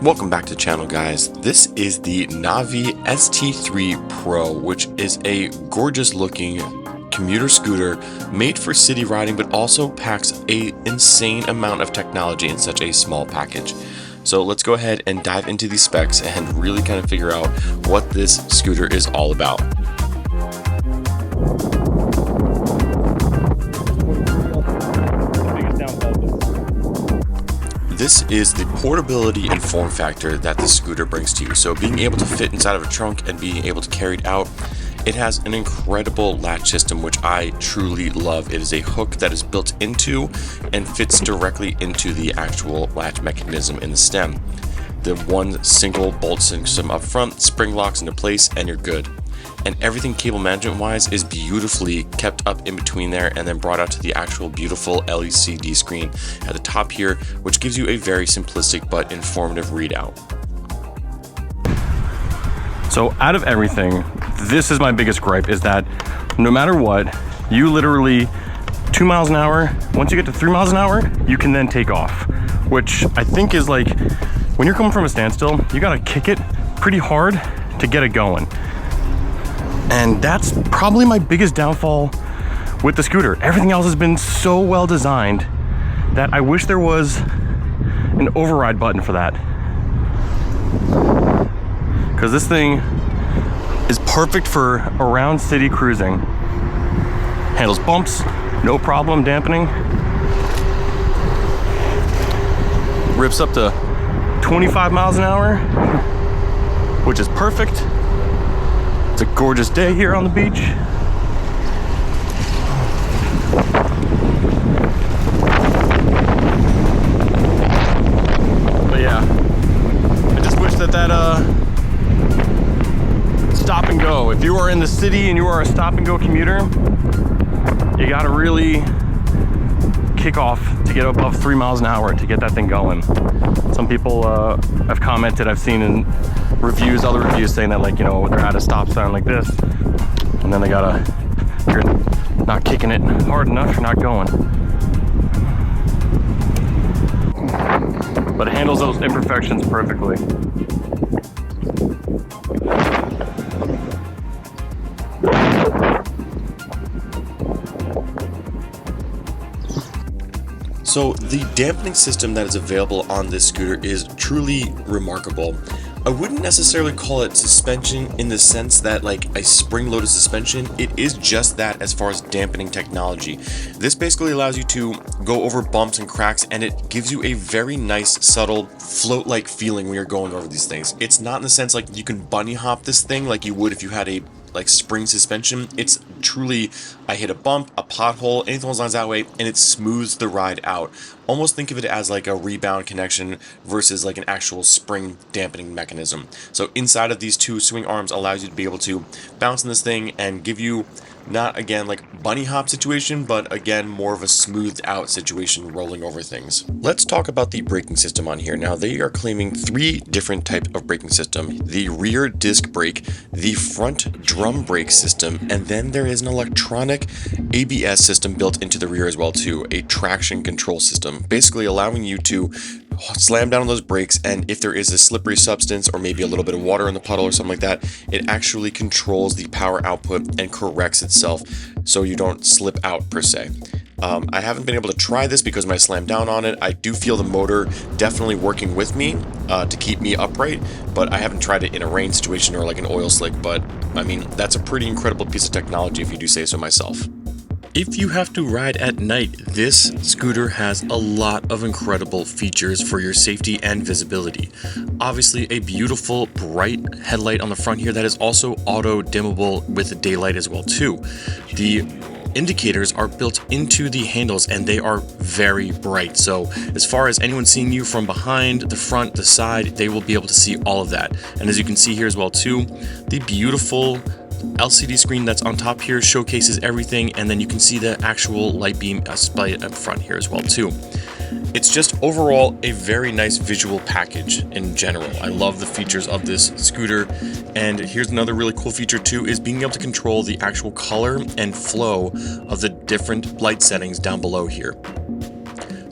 Welcome back to the channel, guys. This is the Navee ST3 Pro, which is a gorgeous looking commuter scooter made for city riding, but also packs an insane amount of technology in such a small package. So let's go ahead and dive into these specs and really kind of figure out what this scooter is all about. This is the portability and form factor that the scooter brings to you. So being able to fit inside of a trunk and being able to carry it out, it has an incredible latch system, which I truly love. It is a hook that is built into and fits directly into the actual latch mechanism in the stem. The one single bolt system up front, spring locks into place, and you're good. And everything cable management wise is beautifully kept up in between there and then brought out to the actual beautiful LCD screen at the top here, which gives you a very simplistic but informative readout. So out of everything, this is my biggest gripe, is that no matter what, you literally 2 miles an hour, once you get to 3 miles an hour, you can then take off, which I think is like, when you're coming from a standstill, you gotta kick it pretty hard to get it going. And that's probably my biggest downfall with the scooter. Everything else has been so well designed that I wish there was an override button for that. Because this thing is perfect for around city cruising. Handles bumps, no problem dampening. Rips up to 25 miles an hour, which is perfect. It's a gorgeous day here on the beach. But yeah, I just wish that stop and go. If you are in the city and you are a stop and go commuter, you gotta really kick off to get above 3 miles an hour to get that thing going. Some people have commented, I've seen in reviews, other reviews saying that, like, you know, they're at a stop sign like this and then you're not kicking it hard enough, you're not going. But it handles those imperfections perfectly. So the dampening system that is available on this scooter is truly remarkable. I wouldn't necessarily call it suspension in the sense that like a spring-loaded suspension. It is just that as far as dampening technology. This basically allows you to go over bumps and cracks, and it gives you a very nice, subtle, float-like feeling when you're going over these things. It's not in the sense like you can bunny hop this thing like you would if you had a spring suspension. It's truly, I hit a bump, a pothole, anything along those lines that way, and it smooths the ride out. Almost think of it as like a rebound connection versus like an actual spring dampening mechanism. So inside of these two swing arms allows you to be able to bounce in this thing and give you not, again, like bunny hop situation, but again, more of a smoothed out situation rolling over things. Let's talk about the braking system on here. Now, they are claiming 3 different types of braking system: the rear disc brake, the front drum brake system, and then there is an electronic ABS system built into the rear as well too, a traction control system, basically allowing you to slam down on those brakes, and if there is a slippery substance or maybe a little bit of water in the puddle or something like that, it actually controls the power output and corrects itself so you don't slip out per se. I haven't been able to try this because when I slam down on it, I do feel the motor definitely working with me to keep me upright, but I haven't tried it in a rain situation or like an oil slick. But I mean, that's a pretty incredible piece of technology if you do say so myself. If you have to ride at night, this scooter has a lot of incredible features for your safety and visibility. Obviously, a beautiful bright headlight on the front here that is also auto dimmable with the daylight as well too. The indicators are built into the handles and they are very bright. So as far as anyone seeing you from behind, the front, the side, they will be able to see all of that. And as you can see here as well too, the beautiful LCD screen that's on top here showcases everything, and then you can see the actual light beam display up front here as well too. It's just overall a very nice visual package in general. I love the features of this scooter, and here's another really cool feature too, is being able to control the actual color and flow of the different light settings down below here.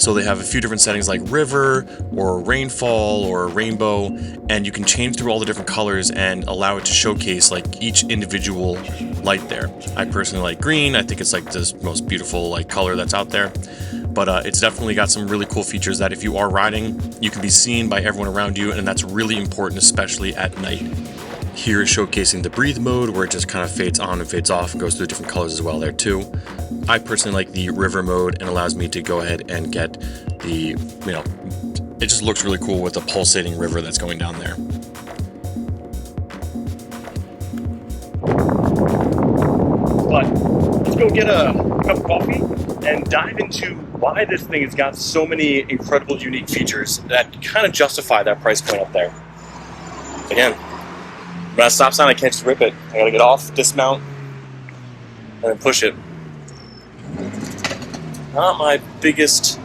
So they have a few different settings like river or rainfall or rainbow, and you can change through all the different colors and allow it to showcase like each individual light there. I personally like green. I think it's like the most beautiful like color that's out there. But it's definitely got some really cool features that if you are riding, you can be seen by everyone around you, and that's really important, especially at night. Here is showcasing the breathe mode, where it just kind of fades on and fades off and goes through different colors as well there too. I personally like the river mode, and allows me to go ahead and get the, it just looks really cool with the pulsating river that's going down there. But let's go get a cup of coffee and dive into why this thing has got so many incredible, unique features that kind of justify that price point up there. Again, I'm at a stop sign, I can't just rip it. I gotta get off, dismount, and then push it. Not my biggest...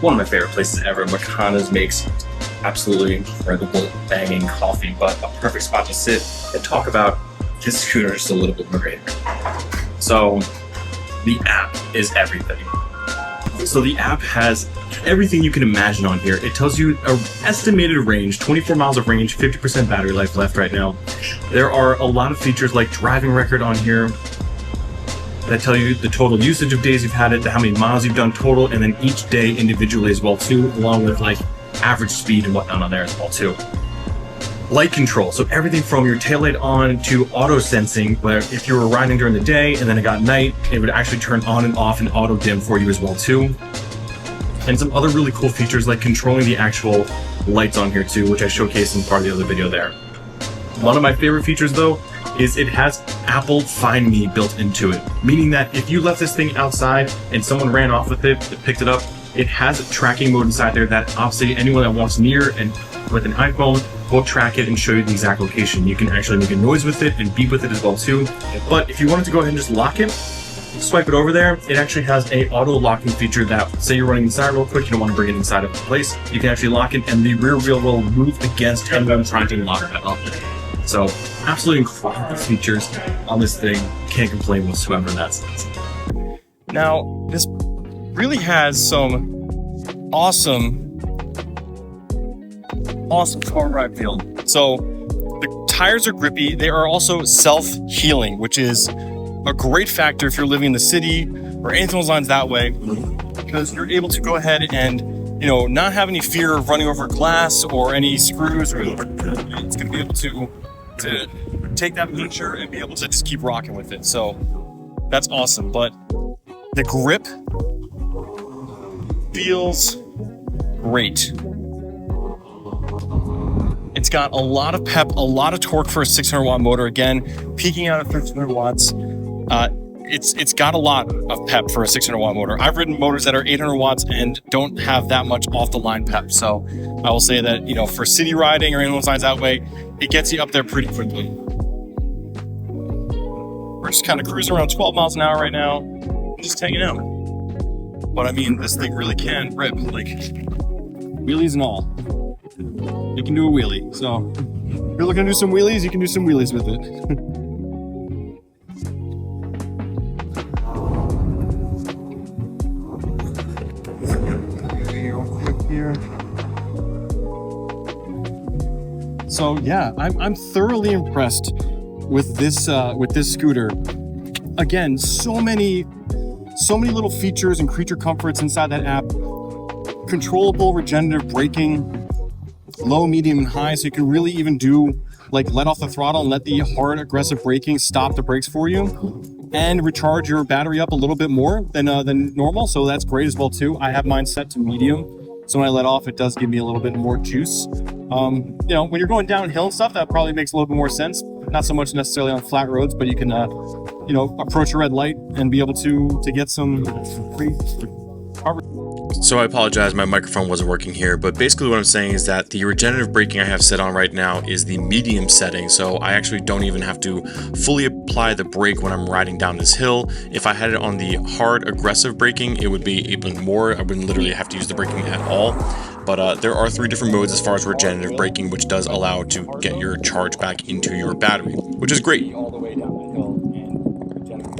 One of my favorite places ever. Makana's makes absolutely incredible banging coffee, but a perfect spot to sit and talk about this scooter just a little bit more. So the app is everything. So the app has everything you can imagine on here. It tells you an estimated range, 24 miles of range, 50% battery life left right now. There are a lot of features like driving record on here that tell you the total usage of days you've had it, how many miles you've done total, and then each day individually as well too, along with like average speed and whatnot on there as well too. Light control, so everything from your taillight on to auto sensing, where if you were riding during the day and then it got night, it would actually turn on and off and auto dim for you as well too. And some other really cool features like controlling the actual lights on here too, which I showcased in part of the other video there. One of my favorite features though is it has Apple Find Me built into it, meaning that if you left this thing outside and someone ran off with it, picked it up, it has a tracking mode inside there that obviously anyone that walks near and with an iPhone will track it and show you the exact location. You can actually make a noise with it and beep with it as well too. But if you wanted to go ahead and just lock it, swipe it over there, it actually has a auto locking feature that, say you're running inside real quick, you don't want to bring it inside of the place, you can actually lock it and the rear wheel will move against anyone trying to lock that up. So absolutely incredible features on this thing. Can't complain whatsoever in that sense. Now, this really has some awesome car ride feel. So the tires are grippy. They are also self-healing, which is a great factor if you're living in the city or anything along those lines that way, because you're able to go ahead and not have any fear of running over glass or any screws, or it's going to be able to take that feature and be able to just keep rocking with it. So that's awesome. But the grip feels great. It's got a lot of pep, a lot of torque for a 600 watt motor. Again, peaking out at 1300 watts. It's got a lot of pep for a 600 watt motor. I've ridden motors that are 800 watts and don't have that much off the line pep. So I will say that, for city riding or any of those lines that way, it gets you up there pretty quickly. We're just kind of cruising around 12 miles an hour right now, just hanging out. But I mean, this thing really can rip, like wheelies and all. You can do a wheelie. So if you're looking to do some wheelies, you can do some wheelies with it. So yeah, I'm thoroughly impressed with this scooter. Again, so many little features and creature comforts inside that app. Controllable regenerative braking, low, medium, and high, so you can really even do like let off the throttle and let the hard, aggressive braking stop the brakes for you, and recharge your battery up a little bit more than normal. So that's great as well too. I have mine set to medium. So when I let off, it does give me a little bit more juice. You know, when you're going downhill and stuff, that probably makes a little bit more sense. Not so much necessarily on flat roads, but you can, you know, approach a red light and be able to get some free coverage. So I apologize, my microphone wasn't working here, but basically what I'm saying is that the regenerative braking I have set on right now is the medium setting, so I actually don't even have to fully apply the brake when I'm riding down this hill. If I had it on the hard aggressive braking, it would be even more. I wouldn't literally have to use the braking at all. But there are 3 different modes as far as regenerative braking, which does allow to get your charge back into your battery, which is great. All the way down that hill and regenerate.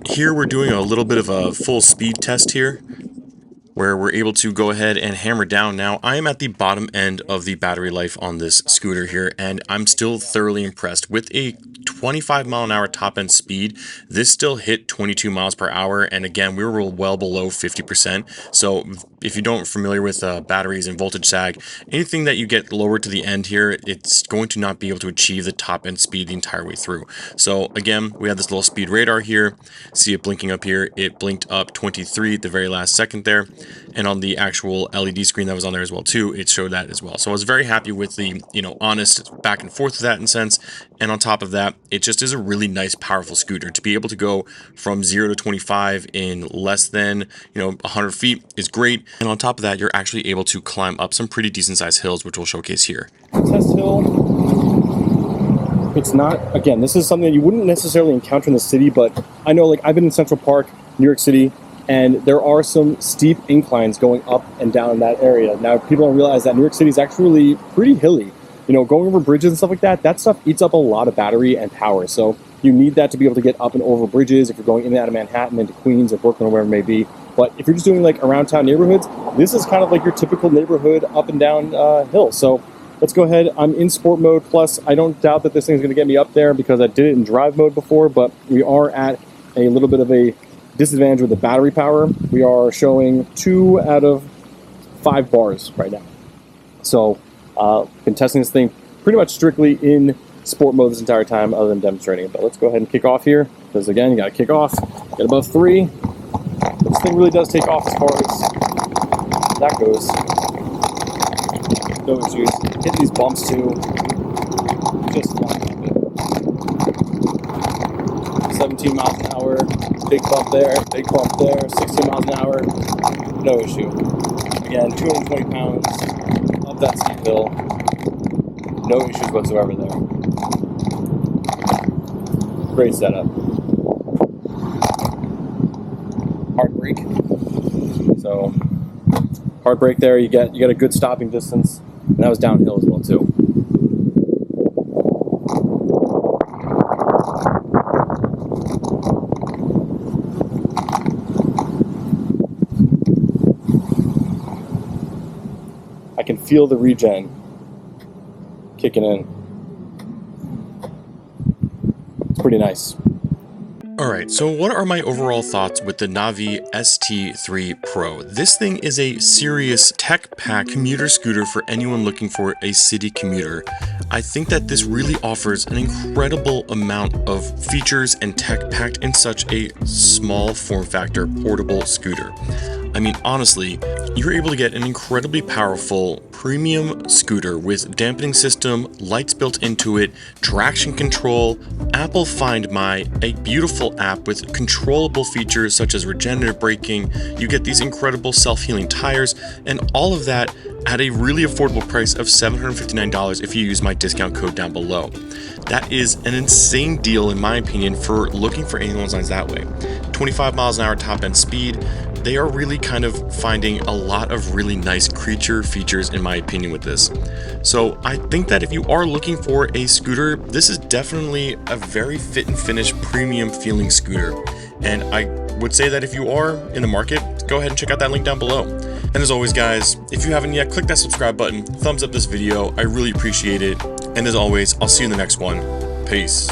Here we're doing a little bit of a full speed test here, where we're able to go ahead and hammer down. Now, I am at the bottom end of the battery life on this scooter here, and I'm still thoroughly impressed. With a 25 mile an hour top end speed, this still hit 22 miles per hour, and again, we were well below 50%. So if you don't familiar with batteries and voltage sag, anything that you get lower to the end here, it's going to not be able to achieve the top end speed the entire way through. So again, we have this little speed radar here. See it blinking up here. It blinked up 23 at the very last second there. And on the actual LED screen that was on there as well too, it showed that as well. So I was very happy with the, you know, honest back and forth of that in a sense. And on top of that, it just is a really nice, powerful scooter. To be able to go from 0 to 25 in less than, you know, 100 feet is great. And on top of that, you're actually able to climb up some pretty decent sized hills, which we'll showcase here. Test hill. It's not, again, this is something that you wouldn't necessarily encounter in the city, but I know, like, I've been in Central Park, New York City, and there are some steep inclines going up and down that area. Now, people don't realize that New York City is actually pretty hilly. You know, going over bridges and stuff like that, that stuff eats up a lot of battery and power. So you need that to be able to get up and over bridges if you're going in and out of Manhattan into Queens or Brooklyn or wherever it may be. But if you're just doing like around town neighborhoods, this is kind of like your typical neighborhood up and down hill. So let's go ahead. I'm in sport mode. Plus, I don't doubt that this thing's going to get me up there because I did it in drive mode before, but we are at a little bit of a disadvantage with the battery power. We are showing 2 out of 5 bars right now. So been testing this thing pretty much strictly in sport mode this entire time other than demonstrating it. But let's go ahead and kick off here, because again, you got to kick off, get above 3. This thing really does take off as far as that goes. No issues. Hit these bumps too. Just fine. 17 miles an hour, big bump there, 16 miles an hour, no issue. Again, 220 pounds up that steep hill, no issues whatsoever there. Great setup. Hard brake. So hard brake there, you get a good stopping distance, and that was downhill as well too. I can feel the regen kicking in. It's pretty nice. Alright, so what are my overall thoughts with the Navee ST3 Pro? This thing is a serious tech-packed commuter scooter for anyone looking for a city commuter. I think that this really offers an incredible amount of features and tech packed in such a small form factor portable scooter. I mean, honestly, you're able to get an incredibly powerful premium scooter with dampening system, lights built into it, traction control, Apple Find My, a beautiful app with controllable features such as regenerative braking. You get these incredible self-healing tires, and all of that at a really affordable price of $759 if you use my discount code down below. That is an insane deal in my opinion for looking for anyone designs that way. 25 miles an hour top end speed. They are really kind of finding a lot of really nice creature features in my opinion with this. So I think that if you are looking for a scooter, this is definitely a very fit and finish premium feeling scooter. And I would say that if you are in the market, go ahead and check out that link down below. And as always guys, if you haven't yet, click that subscribe button, thumbs up this video, I really appreciate it. And as always, I'll see you in the next one. Peace.